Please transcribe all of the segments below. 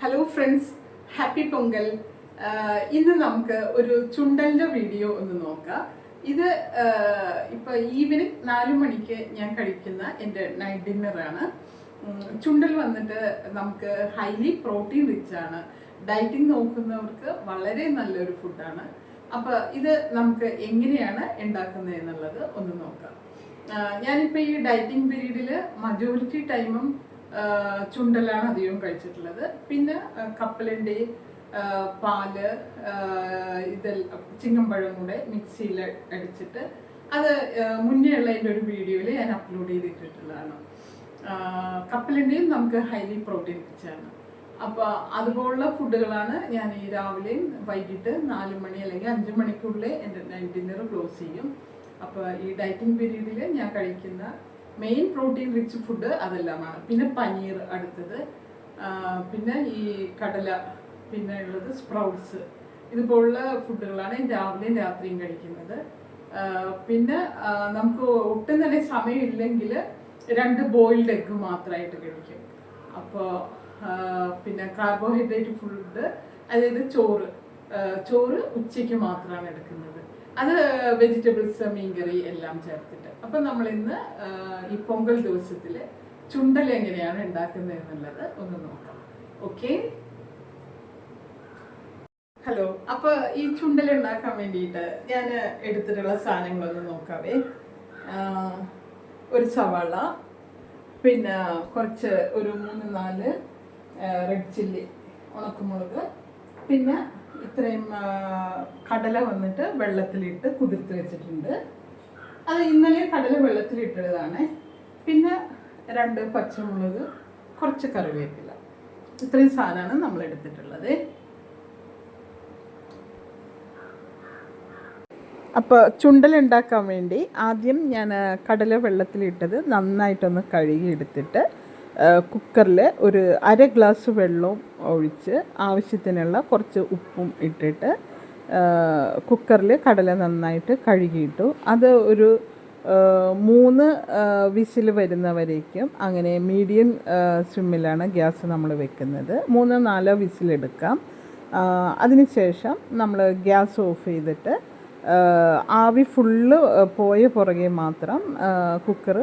Hello friends, happy Pongal. ഇന്ന് നമുക്ക് ഒരു ചുണ്ടലിൻ്റെ വീഡിയോ ഒന്ന് നോക്കാം. ഇത് ഇപ്പോൾ ഈവനിങ് 4 മണിക്ക് ഞാൻ കഴിക്കുന്ന എൻ്റെ നൈറ്റ് ഡിന്നറാണ്. ചുണ്ടൽ വന്നിട്ട് നമുക്ക് ഹൈലി പ്രോട്ടീൻ റിച്ച് ആണ്. ഡയറ്റിംഗ് നോക്കുന്നവർക്ക് വളരെ നല്ലൊരു ഫുഡാണ്. അപ്പോൾ ഇത് നമുക്ക് എങ്ങനെയാണ് ഉണ്ടാക്കുന്നത് എന്നുള്ളത് ഒന്ന് നോക്കാം. ഞാനിപ്പോൾ ഈ ഡയറ്റിംഗ് പീരീഡിൽ മജോറിറ്റി ടൈമും ചുണ്ടലാണ് അധികം കഴിച്ചിട്ടുള്ളത്. പിന്നെ കപ്പലണ്ടി, പാല്, ഇതെല്ലാം ചിങ്ങമ്പഴം കൂടെ മിക്സിയിൽ അടിച്ചിട്ട് അത് മുന്നേ ഉള്ളതിൻ്റെ ഒരു വീഡിയോയിൽ ഞാൻ അപ്ലോഡ് ചെയ്തിട്ടുള്ളതാണ്. കപ്പലണ്ടിയും നമുക്ക് ഹൈലി പ്രോട്ടീൻ റിച്ചാണ്. അപ്പോൾ അതുപോലുള്ള ഫുഡുകളാണ് ഞാൻ ഈ രാവിലെയും വൈകിട്ട് 4 മണി അല്ലെങ്കിൽ 5 മണിക്കുള്ളിൽ എൻ്റെ നൈറ്റ് ഡിന്നർ ക്ലോസ് ചെയ്യും. അപ്പോൾ ഈ ഡയറ്റിംഗ് പീരീഡിൽ ഞാൻ കഴിക്കുന്ന മെയിൻ പ്രോട്ടീൻ റിച്ച് ഫുഡ് അതെല്ലാമാണ്. പിന്നെ പനീർ അടുത്തത്, പിന്നെ ഈ കടല, പിന്നെ ഉള്ളത് സ്പ്രൗട്ട്സ്, ഇതുപോലുള്ള ഫുഡുകളാണ് രാവിലെയും രാത്രിയും കഴിക്കുന്നത്. പിന്നെ നമുക്ക് ഒട്ടും തന്നെ സമയമില്ലെങ്കിൽ 2 ബോയിൽഡ് എഗ്ഗ് മാത്രമായിട്ട് കഴിക്കും. അപ്പോൾ പിന്നെ കാർബോഹൈഡ്രേറ്റ് ഫുഡ്, അതായത് ചോറ് ഉച്ചയ്ക്ക് മാത്രമാണ് എടുക്കുന്നത്. അത് വെജിറ്റബിൾസ്, മീൻകറി എല്ലാം ചേർത്തിട്ട്. അപ്പം നമ്മളിന്ന് ഈ പൊങ്കൽ ദിവസത്തിൽ ചുണ്ടൽ എങ്ങനെയാണ് ഉണ്ടാക്കുന്നത് എന്നുള്ളത് ഒന്ന് നോക്കാം. Okay, hello. അപ്പോൾ ഈ ചുണ്ടൽ ഉണ്ടാക്കാൻ വേണ്ടിയിട്ട് ഞാൻ എടുത്തിട്ടുള്ള സാധനങ്ങളൊന്ന് നോക്കാവേ. ഒരു സവാള, പിന്നെ കുറച്ച് ഒരു 3-4 റെഡ് ചില്ലി, ഉണക്കമുളക്, പിന്നെ ഇത്രയും കടല വന്നിട്ട് വെള്ളത്തിലിട്ട് കുതിർത്ത് വെച്ചിട്ടുണ്ട്. അത് ഇന്നലെ കടല വെള്ളത്തിലിട്ടതാണ്. പിന്നെ 2 പച്ചമുളക്, കുറച്ച് കറിവേപ്പില, ഇത്രയും സാധനമാണ് നമ്മൾ എടുത്തിട്ടുള്ളത്. അപ്പോൾ ചുണ്ടൽ ഉണ്ടാക്കാൻ വേണ്ടി ആദ്യം ഞാൻ കടല വെള്ളത്തിലിട്ടത് നന്നായിട്ടൊന്ന് കഴുകി എടുത്തിട്ട് കുക്കറിൽ ഒരു 1/2 ഗ്ലാസ് വെള്ളവും ഒഴിച്ച് ആവശ്യത്തിനുള്ള കുറച്ച് ഉപ്പും ഇട്ടിട്ട് കുക്കറിൽ കടല നന്നായിട്ട് കഴുകിയിട്ടു. അത് ഒരു 3 വിസിൽ വരുന്നവരേക്കും, അങ്ങനെ മീഡിയം സ്വിമ്മിലാണ് ഗ്യാസ് നമ്മൾ വെക്കുന്നത്. 3-4 വിസിലെടുക്കാം. അതിനുശേഷം നമ്മൾ ഗ്യാസ് ഓഫ് ചെയ്തിട്ട് ആവി ഫുള്ള് പോയ പുറകെ മാത്രം കുക്കർ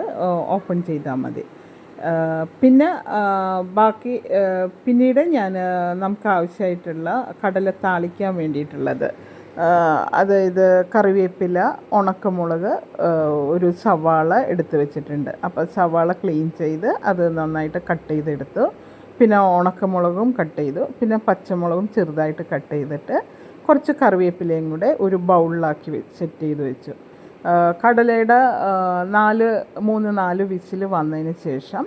ഓപ്പൺ ചെയ്താൽ മതി. പിന്നെ ബാക്കി പിന്നീട് ഞാൻ നമുക്ക് ആവശ്യമായിട്ടുള്ള കടല താളിക്കാൻ വേണ്ടിയിട്ടുള്ളത്, അതായത് കറിവേപ്പില, ഉണക്കമുളക്, ഒരു സവാള എടുത്ത് വെച്ചിട്ടുണ്ട്. അപ്പോൾ സവാള ക്ലീൻ ചെയ്ത് അത് നന്നായിട്ട് കട്ട് ചെയ്തെടുത്തു. പിന്നെ ഉണക്കമുളകും കട്ട് ചെയ്തു. പിന്നെ പച്ചമുളകും ചെറുതായിട്ട് കട്ട് ചെയ്തിട്ട് കുറച്ച് കറിവേപ്പിലയും കൂടെ ഒരു ബൗളിലാക്കി സെറ്റ് ചെയ്ത് വെച്ചു. കടലയുടെ 3-4 വിസിൽ വന്നതിന് ശേഷം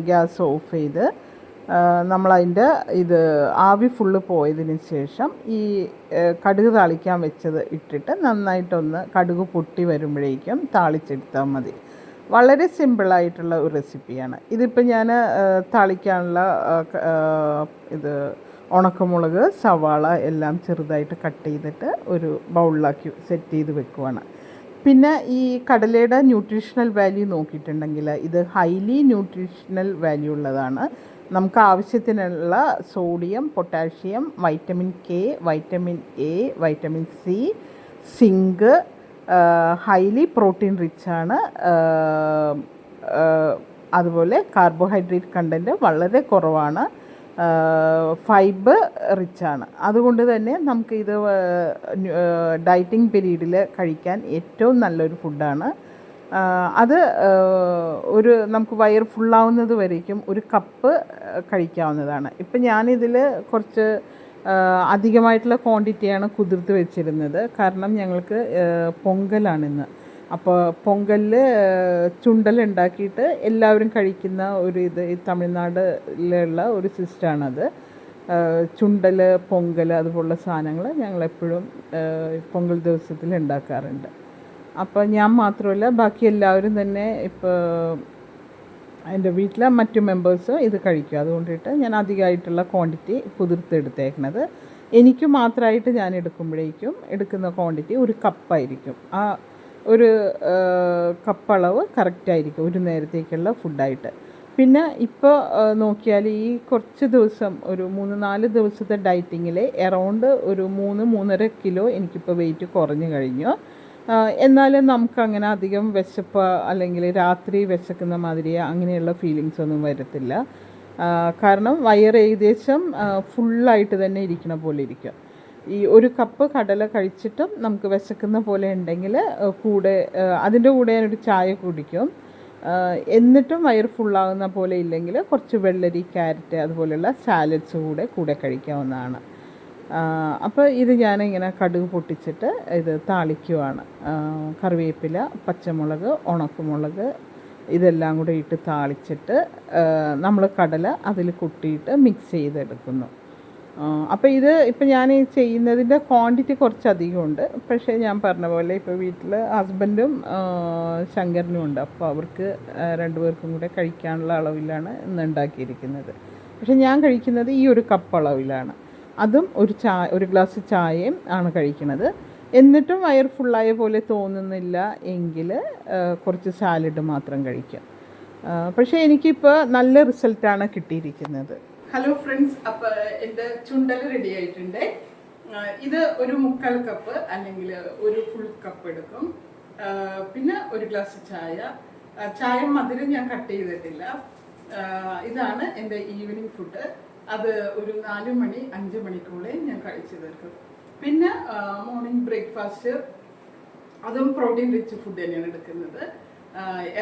ഗ്യാസ് ഓഫ് ചെയ്ത് നമ്മളതിൻ്റെ ഇത് ആവി ഫുള്ള് പോയതിന് ശേഷം ഈ കടുക് താളിക്കാൻ വെച്ചത് ഇട്ടിട്ട് നന്നായിട്ടൊന്ന് കടുക് പൊട്ടി വരുമ്പോഴേക്കും താളിച്ചെടുത്താൽ മതി. വളരെ സിമ്പിളായിട്ടുള്ള ഒരു റെസിപ്പിയാണ്. ഇതിപ്പോൾ ഞാൻ താളിക്കാനുള്ള ഇത് ഉണക്കമുളക്, സവാള എല്ലാം ചെറുതായിട്ട് കട്ട് ചെയ്തിട്ട് ഒരു ബൗളിലാക്കി സെറ്റ് ചെയ്ത് വെക്കുവാണ്. പിന്നെ ഈ കടലയുടെ ന്യൂട്രീഷണൽ വാല്യൂ നോക്കിയിട്ടുണ്ടെങ്കിൽ ഇത് ഹൈലി ന്യൂട്രീഷണൽ വാല്യൂ ഉള്ളതാണ്. നമുക്ക് ആവശ്യത്തിനുള്ള sodium, potassium, vitamin K, vitamin A, vitamin C, zinc, highly protein റിച്ചാണ്. അതുപോലെ കാർബോഹൈഡ്രേറ്റ് കണ്ടൻറ്റ് വളരെ കുറവാണ്. ഫൈബർ റിച്ചാണ്. അതുകൊണ്ട് തന്നെ നമുക്കിത് ഡയറ്റിംഗ് പീരീഡിൽ കഴിക്കാൻ ഏറ്റവും നല്ലൊരു ഫുഡാണ്. അത് നമുക്ക് വയർ ഫുള്ളാവുന്നത് വരേക്കും ഒരു കപ്പ് കഴിക്കാവുന്നതാണ്. ഇപ്പം ഞാനിതിൽ കുറച്ച് അധികമായിട്ടുള്ള ക്വാണ്ടിറ്റിയാണ് കുതിർത്ത് വെച്ചിരുന്നത്. കാരണം ഞങ്ങൾക്ക് പൊങ്കലാണിന്ന്. അപ്പോൾ പൊങ്കലിൽ ചുണ്ടൽ ഉണ്ടാക്കിയിട്ട് എല്ലാവരും കഴിക്കുന്ന ഒരു ഈ തമിഴ്നാട്ടിലുള്ള ഒരു സിസ്റ്റമാണത്. ചുണ്ടൽ, പൊങ്കൽ അതുപോലുള്ള സാധനങ്ങൾ ഞങ്ങളെപ്പോഴും പൊങ്കൽ ദിവസത്തിൽ ഉണ്ടാക്കാറുണ്ട്. അപ്പോൾ ഞാൻ മാത്രമല്ല, ബാക്കി എല്ലാവരും തന്നെ ഇപ്പോൾ എൻ്റെ വീട്ടിലെ മറ്റു മെമ്പേഴ്സും ഇത് കഴിക്കും. അതുകൊണ്ടിട്ട് ഞാൻ അധികമായിട്ടുള്ള ക്വാണ്ടിറ്റി കുതിർത്തെടുത്തേക്കണത്. എനിക്ക് മാത്രമായിട്ട് ഞാൻ എടുക്കുമ്പോഴേക്കും എടുക്കുന്ന ക്വാണ്ടിറ്റി ഒരു കപ്പായിരിക്കും. ആ ഒരു കപ്പളവ് കറക്റ്റായിരിക്കും ഒരു നേരത്തേക്കുള്ള ഫുഡായിട്ട്. പിന്നെ ഇപ്പോൾ നോക്കിയാൽ ഈ കുറച്ച് ദിവസം ഒരു 3-4 ദിവസത്തെ ഡയറ്റിങ്ങിൽ എറൗണ്ട് ഒരു 3-3.5 കിലോ എനിക്കിപ്പോൾ വെയിറ്റ് കുറഞ്ഞു കഴിഞ്ഞു. എന്നാലും നമുക്കങ്ങനെ അധികം വിശപ്പ് അല്ലെങ്കിൽ രാത്രി വിശക്കുന്ന മാതിരി അങ്ങനെയുള്ള ഫീലിങ്സ് ഒന്നും വരത്തില്ല. കാരണം വയറ് ഏകദേശം ഫുള്ളായിട്ട് തന്നെ ഇരിക്കണ പോലെ ഇരിക്കും. ഈ ഒരു കപ്പ് കടല കഴിച്ചിട്ടും നമുക്ക് വിശക്കുന്ന പോലെ ഉണ്ടെങ്കിൽ കൂടെ അതിൻ്റെ കൂടെ ഞാനൊരു ചായ കുടിക്കും. എന്നിട്ടും വയറ് ഫുള്ളാകുന്ന പോലെ ഇല്ലെങ്കിൽ കുറച്ച് വെള്ളരി, ക്യാരറ്റ് അതുപോലെയുള്ള സാലഡ്സ് കൂടെ കഴിക്കാവുന്നതാണ്. അപ്പോൾ ഇത് ഞാനിങ്ങനെ കടുക് പൊട്ടിച്ചിട്ട് ഇത് താളിക്കുവാണ്. കറിവേപ്പില, പച്ചമുളക്, ഉണക്കമുളക് ഇതെല്ലാം കൂടെ ഇട്ട് താളിച്ചിട്ട് നമ്മൾ കടല അതിൽ കൊട്ടിയിട്ട് മിക്സ് ചെയ്തെടുക്കുന്നു. അപ്പോൾ ഇത് ഇപ്പം ഞാൻ ചെയ്യുന്നതിൻ്റെ ക്വാണ്ടിറ്റി കുറച്ചധികം ഉണ്ട്. പക്ഷേ ഞാൻ പറഞ്ഞ പോലെ ഇപ്പോൾ വീട്ടിൽ ഹസ്ബൻഡും ശങ്കരനും ഉണ്ട്. അപ്പോൾ അവർക്ക് 2 പേർക്കും കൂടെ കഴിക്കാനുള്ള അളവിലാണ് ഇന്ന് ഉണ്ടാക്കിയിരിക്കുന്നത്. പക്ഷേ ഞാൻ കഴിക്കുന്നത് ഈ ഒരു കപ്പ് അളവിലാണ്. അതും ഒരു ഗ്ലാസ് ചായയും ആണ് കഴിക്കുന്നത്. എന്നിട്ടും വയർ ഫുള്ളായ പോലെ തോന്നുന്നില്ല എങ്കിൽ കുറച്ച് സാലഡ് മാത്രം കഴിക്കാം. പക്ഷേ എനിക്കിപ്പോൾ നല്ല റിസൾട്ടാണ് കിട്ടിയിരിക്കുന്നത്. ഹലോ ഫ്രണ്ട്സ്, അപ്പോൾ എൻ്റെ ചുണ്ടൽ റെഡി ആയിട്ടുണ്ട്. ഇത് ഒരു 1/4 കപ്പ് അല്ലെങ്കിൽ ഒരു ഫുൾ കപ്പ് എടുക്കും. പിന്നെ ഒരു ഗ്ലാസ് ചായ മധുരം ഞാൻ കട്ട് ചെയ്തിട്ടില്ല. ഇതാണ് എൻ്റെ ഈവനിങ് ഫുഡ്. അത് ഒരു 4 മണി 5 മണിക്കുള്ളിൽ ഞാൻ കഴിച്ചു തീർക്കും. പിന്നെ മോർണിംഗ് ബ്രേക്ക്ഫാസ്റ്റ് അതും പ്രോട്ടീൻ റിച്ച് ഫുഡ് തന്നെയാണ് എടുക്കുന്നത്.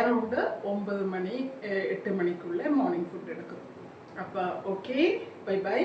അറൗണ്ട് 9 മണി 8 മണിക്കുള്ളിൽ മോർണിംഗ് ഫുഡ് എടുക്കും. അപ്പോൾ ഓക്കെ, ബൈ ബൈ.